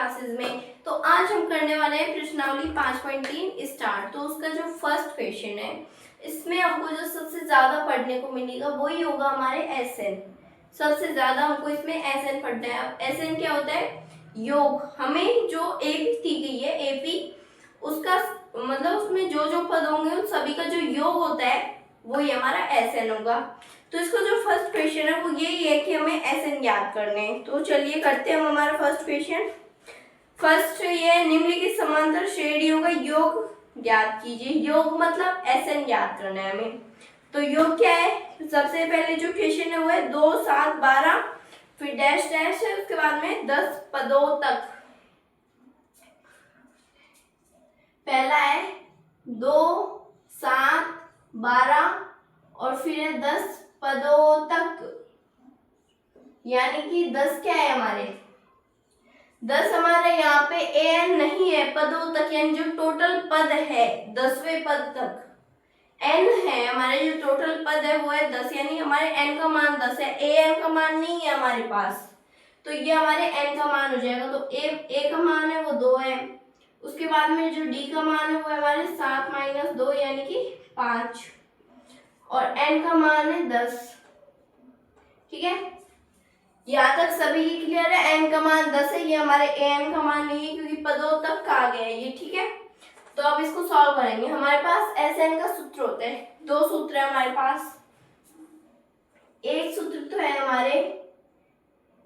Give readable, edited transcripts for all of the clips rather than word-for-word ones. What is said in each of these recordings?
Classes में। तो आज हम करने वाले हैं प्रश्नावली 5.3 स्टार्ट। तो उसका जो फर्स्ट क्वेश्चन है, इसमें हमको जो सबसे ज्यादा पढ़ने को मिलेगा वही होगा हमारे एसएन। सबसे ज्यादा हमको इसमें एसएन पढ़ना है। अब एसएन क्या होता है? योग। हमें जो एपी दी गई है, एपी, उसका मतलब उसमें जो जो पद होंगे उन सभी का जो योग होता है वही हमारा एसएन होगा। तो इसका जो फर्स्ट क्वेश्चन है वो यही है कि हमें एसएन ज्ञात करने हैं। तो चलिए करते हैं हम हमारा फर्स्ट क्वेश्चन। फर्स्ट ये निम्नलिखित समांतर श्रेणियों का योग ज्ञात कीजिए। योग मतलब एसएन ज्ञात करना है हमें। तो योग क्या है? सबसे पहले जो क्वेश्चन है वो है 2, 7, 12, फिर डैश डैश है, उसके बाद में 10 पदों तक। पहला है 2, 7, 12 और फिर है 10 पदों तक, यानी कि 10 क्या है हमारे? 10 हमारे यहाँ पे एन नहीं है, पदों तक, यानी जो टोटल पद है 10वें पद तक एन है। हमारे जो टोटल पद है वो है 10, यानी हमारे एन का मान 10 है। ए एन का मान नहीं है हमारे पास, तो ये हमारे एन का मान हो जाएगा। तो ए का मान है वो 2 है। उसके बाद में जो डी का मान है वो है हमारे 7 - 2 यानी कि 5, और एन का मान है 10। ठीक है, यहाँ तक सभी क्लियर है? एन का मान 10 है, ये हमारे एन का मान नहीं है क्योंकि पदों तक आ गया है ये। ठीक है, तो अब इसको सॉल्व करेंगे। हमारे पास एस एन का सूत्र होता है, 2 सूत्र है हमारे पास। एक सूत्र तो है हमारे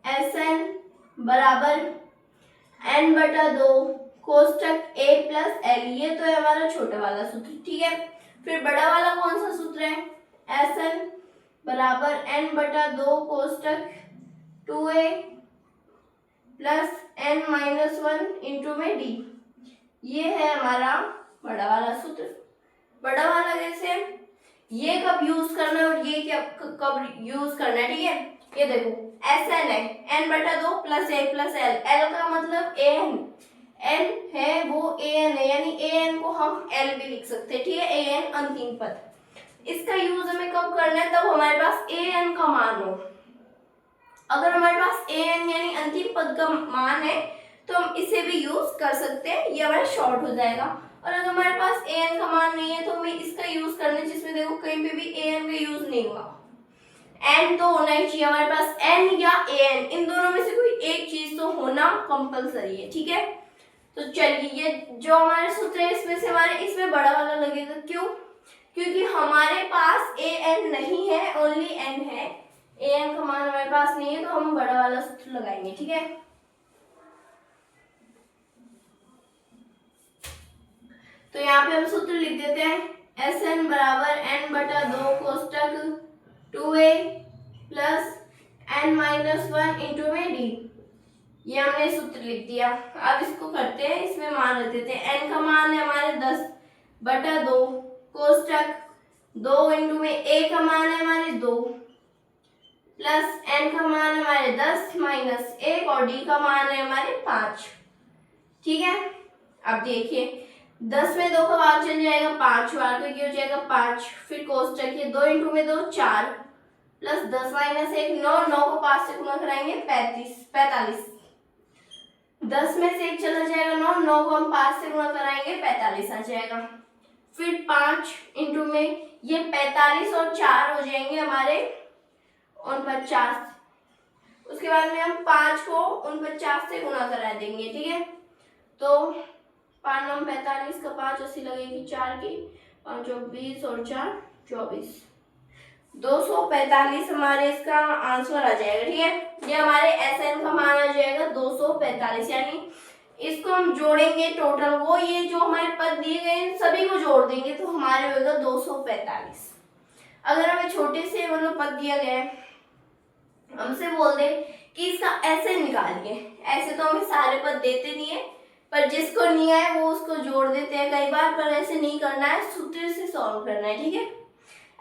एस एन बराबर n/2 कोष्टक a + l, ये तो है हमारा छोटा वाला सूत्र। ठीक है, फिर बड़ा वाला कौन सा सूत्र है? एस एन बराबर n/2 कोष्टक 2a + n-1 इंटू में डी। ये है हमारा बड़ा वाला सूत्र। बड़ा वाला कैसे? ये कब यूज करना है और ये क्या कब यूज करना है? ठीक है, ये देखो एस एन है n/2 + a + l, l का मतलब an, n है वो an है, यानी an को हम l भी लिख सकते हैं। ठीक है, an अंतिम पद। इसका यूज हमें कब करना है? तब हमारे पास an का मान हो। अगर हमारे पास an यानी अंतिम पद का मान है तो हम इसे भी यूज कर सकते हैं, ये हमारा शॉर्ट हो जाएगा। और अगर हमारे पास an का मान नहीं है तो हमें इसका यूज करना है, जिसमें देखो कहीं पे भी an का यूज नहीं हुआ। n तो होना ही चाहिए हमारे पास, n या an, इन दोनों में से कोई एक चीज तो होना कंपलसरी है। ठीक है, तो चलिए ये जो हमारे सूत्र है इसमें से हमारे इसमें बड़ा वाला लगेगा। क्यों? क्योंकि हमारे पास an नहीं है, ओनली n है। an का मान हमारे पास नहीं है तो हम बड़ा वाला सूत्र लगाएंगे। ठीक है, तो यहाँ पे हम सूत्र लिख देते हैं एस एन बराबर n/2 कोष्टक 2a + n-1 इंटू में डी। ये हमने सूत्र लिख दिया। अब इसको करते हैं, इसमें मान रख देते हैं। n का मान है हमारे 10/2 कोष्टक 2 इंटू में a का मान है हमारे 2 प्लस n का मान है हमारे 10 - 1 और d का मान है हमारे 5। ठीक है, अब देखिए 10 में 2 का भाग चल जाएगा 5 बार, तो ये हो जाएगा 5। फिर कोष्टक ये 2 इंटू में 2 4 प्लस 10 - 1 9, 9 को 5 से गुणा कराएंगे 45। 10 में से 1 चला जाएगा 9, 9 को हम 5 से गुणा कराएंगे 45 आ जाएगा। फिर 5 इंटू में ये 45 और 4 हो जाएंगे हमारे 49। उसके बाद में हम 5 को 49 से गुणा करा देंगे। ठीक है, तो 5 9 45 का 5 80 लगेगी 4 की, 5 20 और 4 24, 245 हमारे इसका आंसर आ जाएगा। ठीक है, ये हमारे एस एन का मान आ जाएगा 245, यानी इसको हम जोड़ेंगे टोटल, वो ये जो हमारे पद दिए गए सभी को जोड़ देंगे तो हमारे होगा 245। अगर हमें छोटे से मतलब पद दिया गया है, हमसे बोल दे कि इसका ऐसे निकालिए, ऐसे तो हमें सारे पद देते नहीं है, पर जिसको नहीं आए वो उसको जोड़ देते हैं कई बार, पर ऐसे नहीं करना है, सूत्र से सॉल्व करना है। ठीक है,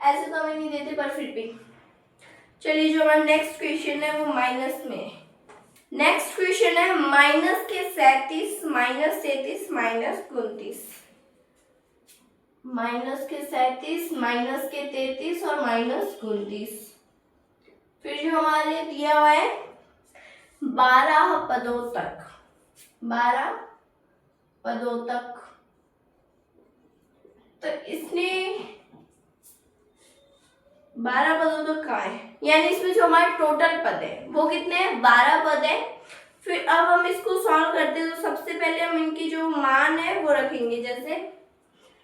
ऐसे तो हमें नहीं देते पर फिर भी। चलिए जो हमारा नेक्स्ट क्वेश्चन है वो माइनस में है। नेक्स्ट क्वेश्चन है -37 - 33 - 29, -37 - 33 और -29। फिर जो हमारे दिया हुआ है 12 पदों तक, 12 पदों तक। तो इसने 12 पदों तक कहा है, यानी इसमें जो हमारे टोटल पद है वो कितने हैं, 12 पद है। फिर अब हम इसको सॉल्व करते हैं, तो सबसे पहले हम इनकी जो मान है वो रखेंगे। जैसे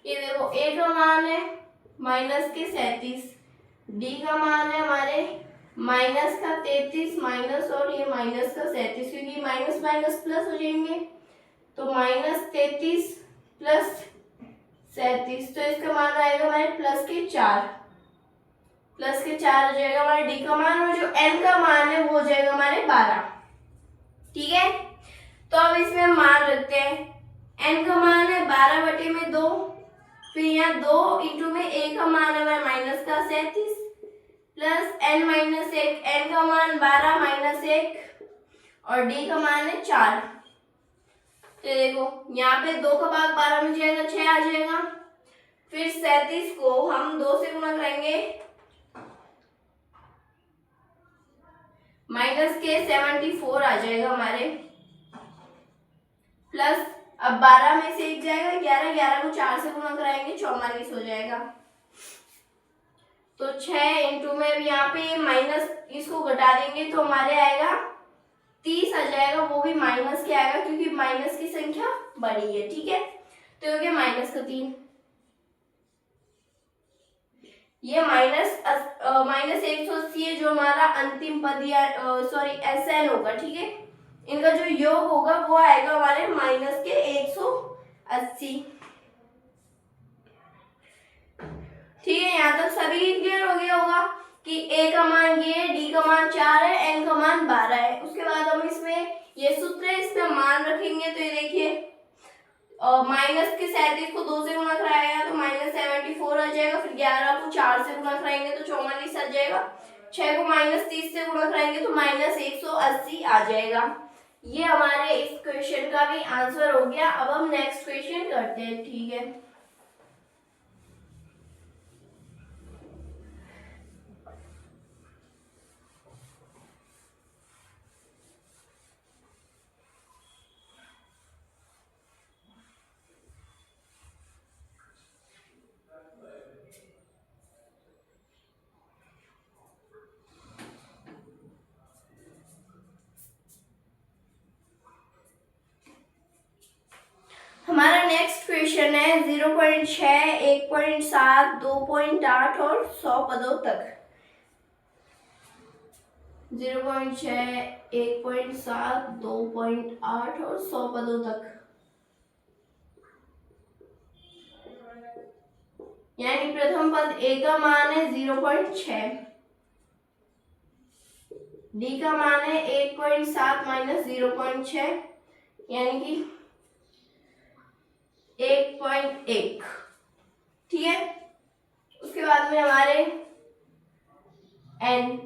ये देखो, ए का मान है -37, डी का मान है हमारे -33 माइनस और ये -37, क्योंकि माइनस माइनस प्लस हो जाएंगे, तो -33 प्लस 37, तो इसका मान आएगा हमारे +4 हो जाएगा हमारे डी का मान, और जो एन का मान है वो हो जाएगा हमारे 12। ठीक है, तो अब इसमें हम मान रखते हैं। एन का मान है 12/2, फिर यहाँ 2 इंटू में ए का मान है हमारा -37 प्लस n -1, एन का मान 12 -1 और डी का मान है 4। तो देखो यहाँ पे 2 का भाग 12 में जाएगा, 6 आ जाएगा। फिर 37 को हम 2 से गुणा करेंगे, -74 आ जाएगा हमारे, प्लस अब 12 में से 1 जाएगा 11, 11 को 4 से गुणा कराएंगे 44 हो जाएगा। तो 6 इंटू में अब यहाँ पे माइनस इसको घटा देंगे तो हमारे आएगा 30 आ जाएगा, वो भी माइनस के आएगा क्योंकि माइनस की संख्या बड़ी है। ठीक है, तो हो गया -3। ये -180 है जो हमारा अंतिम पद या सॉरी SN होगा। ठीक है, इनका जो योग होगा वो आएगा हमारे -180। ठीक है, यहाँ तक सभी क्लियर हो गया होगा कि ए का मान ये है, डी का मान 4 है, एन का मान 12 है। उसके बाद हम इसमें ये सूत्र है, इसमें मान रखेंगे। तो ये देखिए, -37 को 2 से गुणा कराया तो -74 आ जाएगा, फिर 11 को 4 से गुणा कराएंगे तो 44 आ जाएगा, 6 को -30 से गुणा कराएंगे तो -180 आ जाएगा। ये हमारे इस क्वेश्चन का भी आंसर हो गया। अब हम नेक्स्ट क्वेश्चन करते हैं। ठीक है, हमारा नेक्स्ट क्वेश्चन है 0.6, 1.7, 2.8 और 100 पदों तक। 0.6, 1.7, 2.8 और 100 पदों तक, यानी प्रथम पद ए का मान है 0.6, डी का मान है 1.7 माइनस 0.6 यानी कि 1.1। ठीक है, उसके बाद में हमारे एन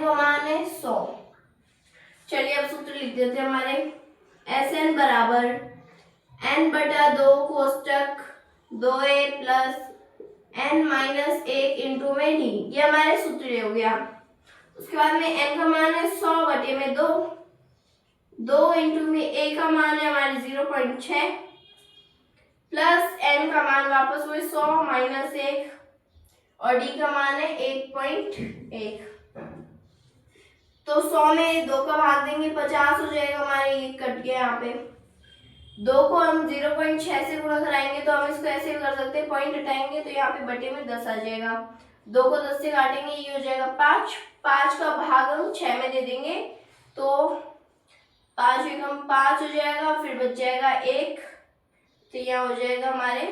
का मान है 100। चलिए अब सूत्र लिख देते हैं हमारे। SN बराबर n/2 कोष्टक 2a plus n-1 into में डी, ये हमारे सूत्र हो गया। उसके बाद में n का मान है 100/2, 2 इंटू में a का मान है हमारे 0.6 प्लस n का मान वापस हुए 100 माइनस 1 और d का मान है 1.1। तो 100 में 2 का भाग देंगे 50 हो जाएगा हमारे, ये कट गया यहाँ पे। 2 को हम 0.6 से गुणा कराएंगे तो हम इसको ऐसे भी कर सकते हैं, पॉइंट हटाएंगे तो यहाँ पे बटे में 10 आ जाएगा। 2 को 10 से काटेंगे, ये हो जाएगा 5। 5 का भाग हम 6 में दे देंगे तो 5 एकम 5 हो जाएगा, फिर बच जाएगा 1, तो यहाँ हो जाएगा हमारे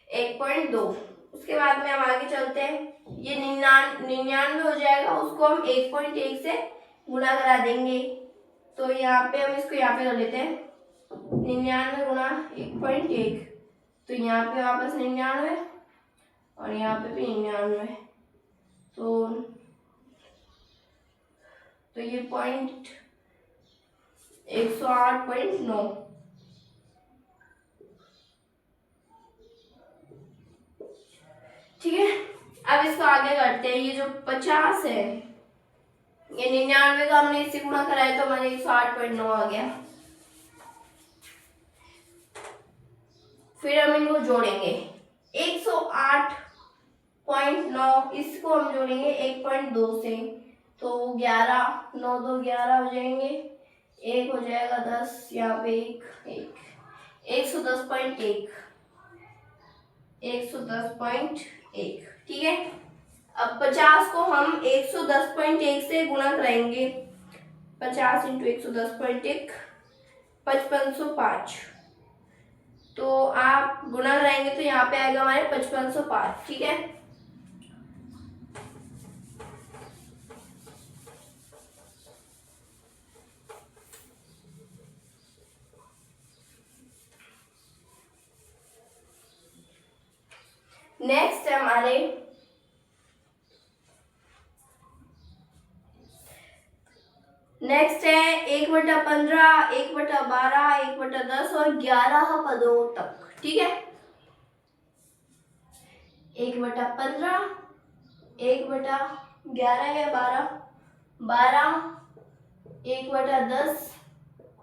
1.2। उसके बाद में हम आगे चलते हैं, ये 99 हो जाएगा, उसको हम 1.1 से गुणा करा देंगे। तो यहाँ पे हम इसको यहाँ पे कर लेते हैं, 99 गुणा 1.1, तो यहाँ पे वापस 99 और यहाँ पे भी 99, तो ये 108.9। ठीक है, अब इसको आगे करते हैं। ये जो 50 है ये 99 का हमने इससे गुणा कराया तो हमारे 108.9 आ गया। फिर हम इनको जोड़ेंगे 108.9 इसको हम जोड़ेंगे 1.2 से, तो 11 9 2 11 हो जाएंगे, एक हो जाएगा 10, यहाँ पे एक 110.1 110.1। ठीक है, अब 50 को हम 110.1 से गुणा कराएंगे, 50 इंटू 110.1 5505, तो आप गुणा कराएंगे तो यहाँ पे आएगा हमारे 5505। ठीक है, नेक्स्ट है हमारे नेक्स्ट है 1/15, 1/12, 1/10 और 11 पदों तक। ठीक है, 1/15, 1/11 या 12, 12, 1/10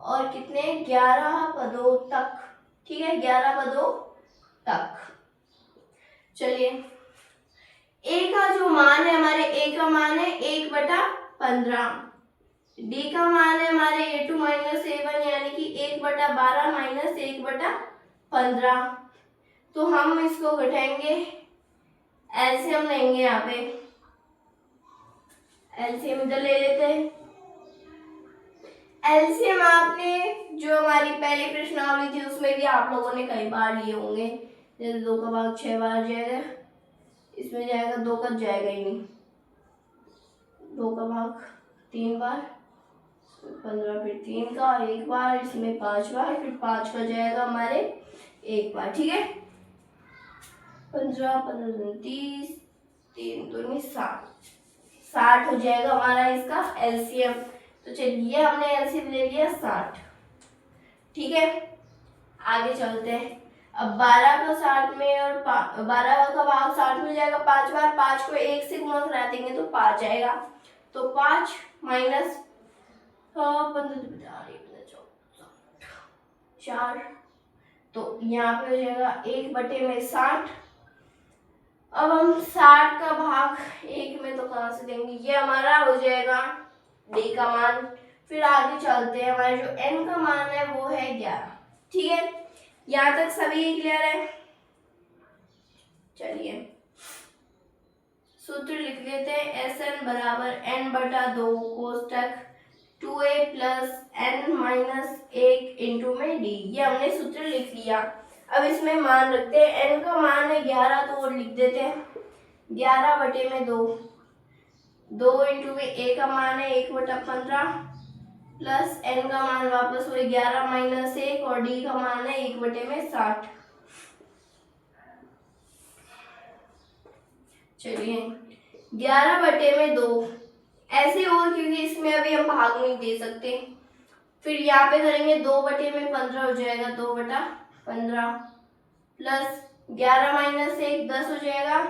और कितने 11 पदों तक। ठीक है, 11 पदों तक। चलिए, ए का जो मान है हमारे, ए का मान है 1/15, डी का मान है हमारे a2 - a1 यानी कि 1/12 माइनस 1/15। तो हम इसको घटाएंगे, एलसीएम लेंगे, यहाँ पे एलसीएम इधर ले लेते हैं। एलसीएम आपने जो हमारी पहली प्रश्नावली थी उसमें भी आप लोगों ने कई बार लिए होंगे, जैसे 2 का भाग 6 बार जाएगा, इसमें जाएगा 2 का जाएगा ही नहीं, 2 का भाग 3 बार, 15, फिर 3 का 1 बार, इसमें 5 बार, फिर 5 का जाएगा हमारे 1 बार। ठीक है, 15 15 दूनी 30, 3 दूनी 60, 60 हो जाएगा हमारा इसका एलसीएम। तो चलिए, हमने एलसीएम ले लिया 60। ठीक है, आगे चलते हैं। अब 12 का 60 में और 12 का भाग 60 में जाएगा 5 बार, 5 को 1 से गुणा करा देंगे तो 5 आएगा, तो 5 माइनस 4, तो यहाँ पे हो जाएगा 1/60। अब हम 60 का भाग 1 में तो कहाँ से देंगे, ये हमारा हो जाएगा डी का मान। फिर आगे चलते हैं, हमारे जो एन का मान है वो है 11। ठीक है, यहाँ तक सभी क्लियर है। चलिए, सूत्र लिख लेते हैं, एस एन बराबर n/2 कोष्टक 2a plus n minus 1 into में डी। ये हमने सूत्र लिख लिया। अब इसमें मान रखते हैं, n का मान है 11 तो वो लिख देते हैं 11/2, 2 इंटू में a का मान है 1/15 प्लस n का मान वापस हुए 11 माइनस 1 और d का मान है 1/60। चलिए, 11/2 ऐसे होगा क्योंकि इसमें अभी हम भाग नहीं दे सकते। फिर यहाँ पे करेंगे 2/15 हो जाएगा, 2/15 प्लस 11 माइनस 1 10 हो जाएगा।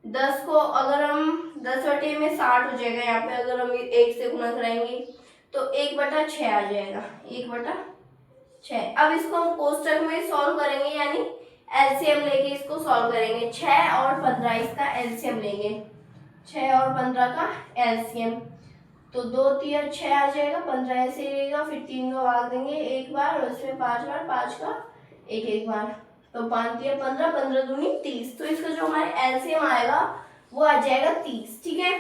10 को अगर हम 10/60 हो जाएगा, यहाँ पे अगर हम 1 से गुणा कराएंगे तो 1/6 आ जाएगा, 1/6। अब इसको हम कोष्टक में सॉल्व करेंगे, यानी एलसीएम लेके इसको सॉल्व करेंगे। 6 और 15 इसका एलसीएम लेंगे, 6 और 15 का एलसीएम, तो 2 3 6 आ जाएगा, 15 ऐसे ही रहेगा। फिर 3 का भाग देंगे 1 बार और इसमें 5 बार, 5 का 1 बार, तो 5 3 15, 15 दूनी 30। तो इसका जो हमारे एलसीएम आएगा वो आ जाएगा 30। ठीक है,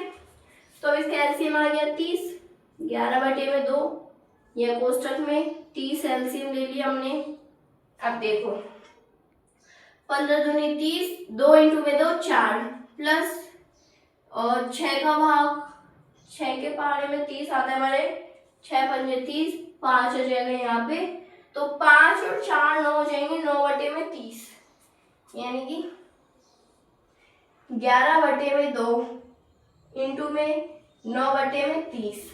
तो इसका एलसीएम आ गया 30, 11/2, यह कोष्टक में 30 एलसीएम ले लिया हमने। अब देखो, 15 दूनी 30, 2 इंटू में 2 4 प्लस और 6 का भाग, 6 के पहाड़े में 30 आता है हमारे, 6 पंजे 30, 5 हो जाएगा यहाँ पे, तो 5 और 4 9 हो जाएंगे, 9/30 यानी कि 11/2 इंटू में 9/30।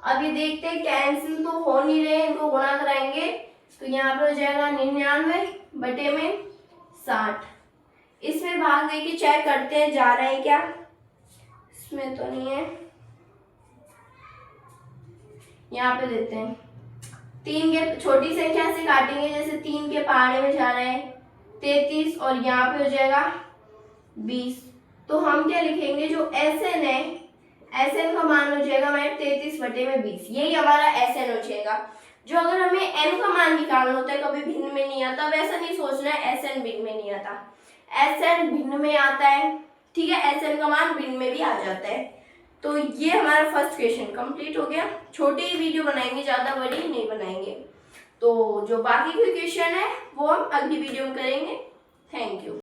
अब ये देखते हैं कैंसिल तो हो नहीं रहे, इनको गुणा कराएंगे तो यहाँ पे हो जाएगा 99/60। इसमें भाग देके चेक करते हैं जा रहे हैं क्या, इसमें तो नहीं है, यहाँ पे देते हैं 3 के छोटी संख्या से काटेंगे, जैसे 3 के पहाड़े में जा रहे हैं 33 और यहाँ पे हो जाएगा 20। तो हम क्या लिखेंगे, जो SN है, SN का मान हो जाएगा हमारे 33/20, यही हमारा SN हो जाएगा। जो अगर हमें n का मान निकालना होता है, कभी भिन्न में नहीं आता, वैसा नहीं सोचना है SN भिन्न में नहीं आता, SN भिन्न में आता है, ठीक है, SN का मान भिन्न में भी आ जाता है। तो ये हमारा फर्स्ट क्वेश्चन कंप्लीट हो गया। छोटी ही वीडियो बनाएंगे, ज़्यादा बड़ी नहीं बनाएंगे। तो जो बाकी के क्वेश्चन है वो हम अगली वीडियो में करेंगे। Thank you.